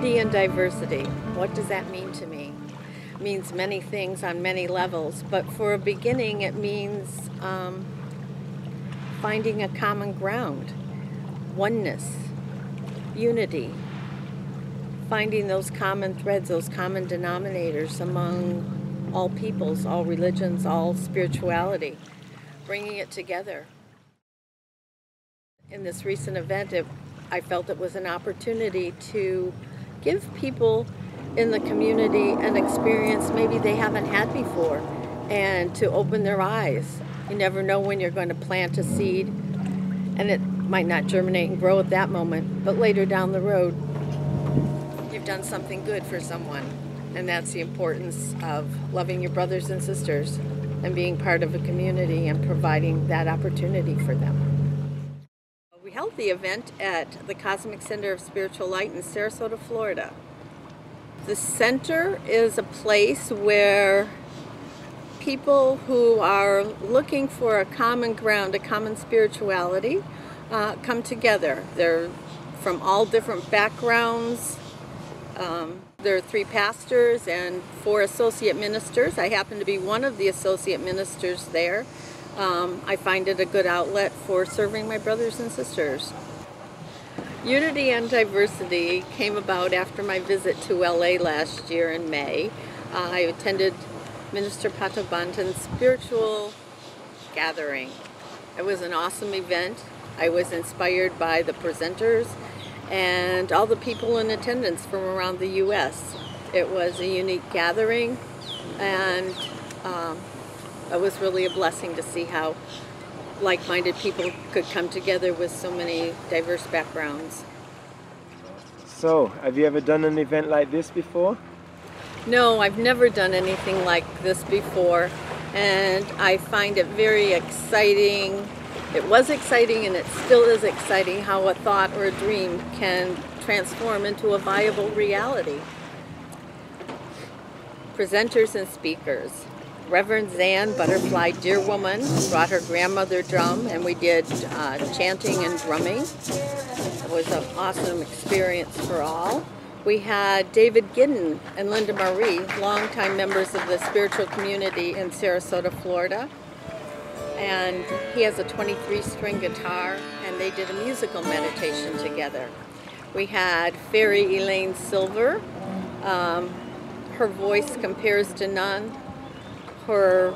Unity and diversity. What does that mean to me? It means many things on many levels, but for a beginning it means finding a common ground, oneness, unity, finding those common threads, those common denominators among all peoples, all religions, all spirituality, bringing it together. In this recent event, I felt it was an opportunity to give people in the community an experience maybe they haven't had before, and to open their eyes. You never know when you're going to plant a seed, and it might not germinate and grow at that moment, but later down the road, you've done something good for someone. And that's the importance of loving your brothers and sisters and being part of a community and providing that opportunity for them. We held the event at the Cosmic Center of Spiritual Light in Sarasota, Florida. The center is a place where people who are looking for a common ground, a common spirituality, come together. They're from all different backgrounds. There are 3 pastors and 4 associate ministers. I happen to be one of the associate ministers there. I find it a good outlet for serving my brothers and sisters. Unity and diversity came about after my visit to LA last year in May. I attended Minister Patobantan's spiritual gathering. It was an awesome event. I was inspired by the presenters and all the people in attendance from around the U.S. It was a unique gathering, and it was really a blessing to see how like-minded people could come together with so many diverse backgrounds. So, have you ever done an event like this before? No, I've never done anything like this before, and I find it very exciting. It was exciting and it still is exciting how a thought or a dream can transform into a viable reality. Presenters and speakers. Reverend Zan Butterfly Deerwoman brought her grandmother drum, and we did chanting and drumming. It was an awesome experience for all. We had David Giddon and Linda Marie, longtime members of the spiritual community in Sarasota, Florida. And he has a 23-string guitar, and they did a musical meditation together. We had Fairy Elaine Silver. Her voice compares to none. Her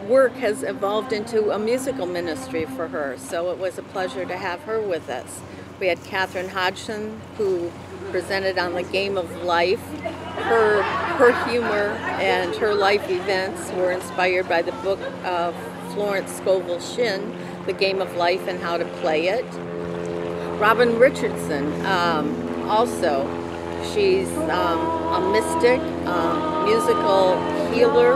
work has evolved into a musical ministry for her, so it was a pleasure to have her with us. We had Catherine Hodgson, who presented on the Game of Life. Her humor and her life events were inspired by the book of Florence Scovel Shinn, The Game of Life and How to Play It. Robin Richardson, also, she's a mystic, musical healer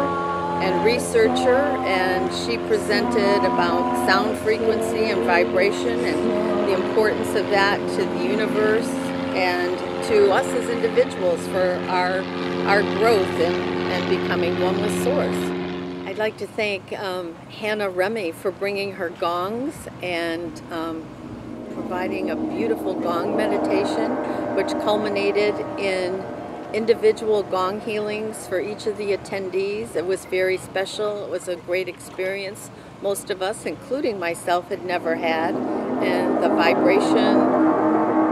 and researcher, and she presented about sound frequency and vibration and the importance of that to the universe and to us as individuals for our growth and becoming one with Source. I'd like to thank Hannah Remy for bringing her gongs and providing a beautiful gong meditation, which culminated in individual gong healings for each of the attendees. It was very special. It was a great experience. Most of us, including myself, had never had, and the vibration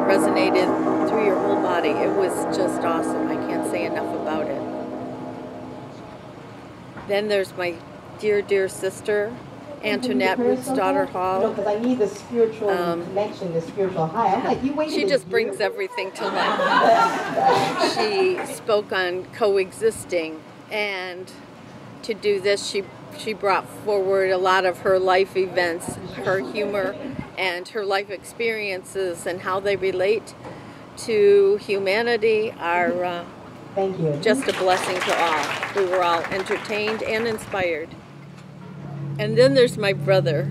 resonated through your whole body. It was just awesome. I can't say enough about it. Then there's my dear, dear sister, Antoinette Rootsdaughter Hall. No, because I need the spiritual connection, the spiritual high. I'm like, you waited. She just brings everything to life. She spoke on coexisting, and to do this, she brought forward a lot of her life events, her humor, and her life experiences, and how they relate to humanity are Thank you. Just a blessing to all. We were all entertained and inspired. And then there's my brother,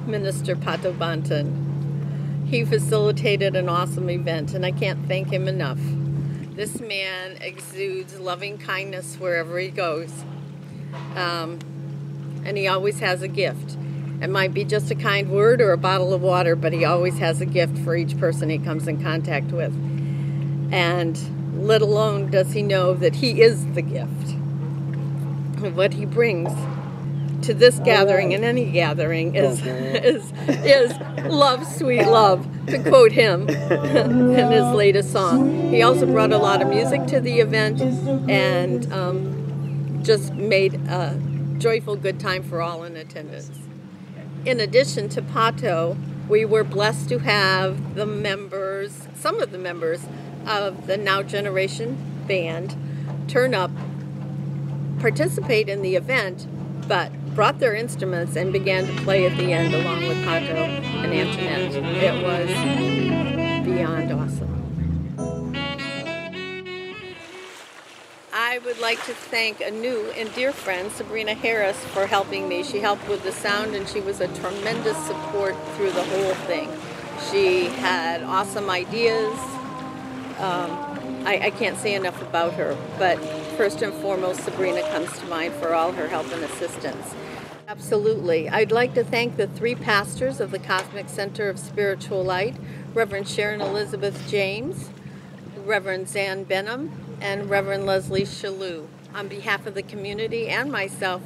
Minister Patobantan. He facilitated an awesome event, and I can't thank him enough. This man exudes loving kindness wherever he goes. And he always has a gift. It might be just a kind word or a bottle of water, but he always has a gift for each person he comes in contact with. and let alone does he know that he is the gift. And what he brings to this gathering and any gathering is love, sweet love, to quote him in his latest song. He also brought a lot of music to the event and just made a joyful good time for all in attendance. In addition to Pato, we were blessed to have the members, some of the members of the Now Generation band turn up, participate in the event, but brought their instruments and began to play at the end along with Pato and Antoinette. It was beyond awesome. I would like to thank a new and dear friend, Sabrina Harris, for helping me. She helped with the sound and she was a tremendous support through the whole thing. She had awesome ideas. I can't say enough about her, but first and foremost, Sabrina comes to mind for all her help and assistance. Absolutely. I'd like to thank the 3 pastors of the Cosmic Center of Spiritual Light, Reverend Sharon Elizabeth James, Reverend Zan Benham, and Reverend Leslie Shalou. On behalf of the community and myself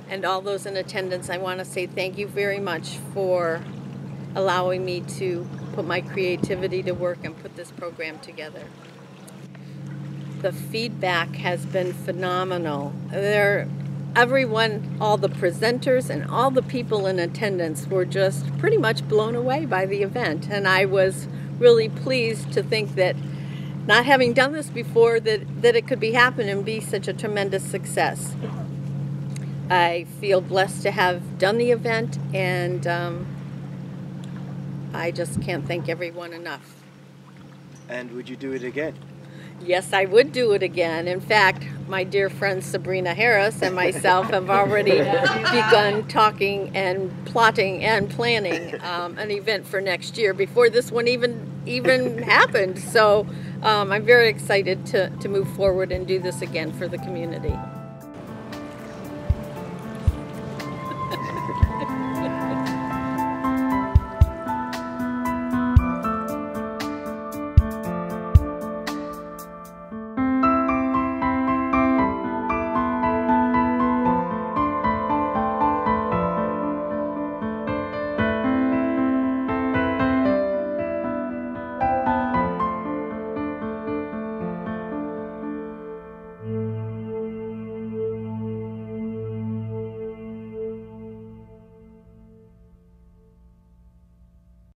and all those in attendance, I want to say thank you very much for allowing me to put my creativity to work and put this program together. The feedback has been phenomenal. Everyone, all the presenters and all the people in attendance were just pretty much blown away by the event, and I was really pleased to think that, not having done this before, that it could be happen and be such a tremendous success. I feel blessed to have done the event, and I just can't thank everyone enough. And would you do it again? Yes, I would do it again. In fact, my dear friend Sabrina Harris and myself have already begun talking and plotting and planning an event for next year before this one even happened. So I'm very excited to move forward and do this again for the community.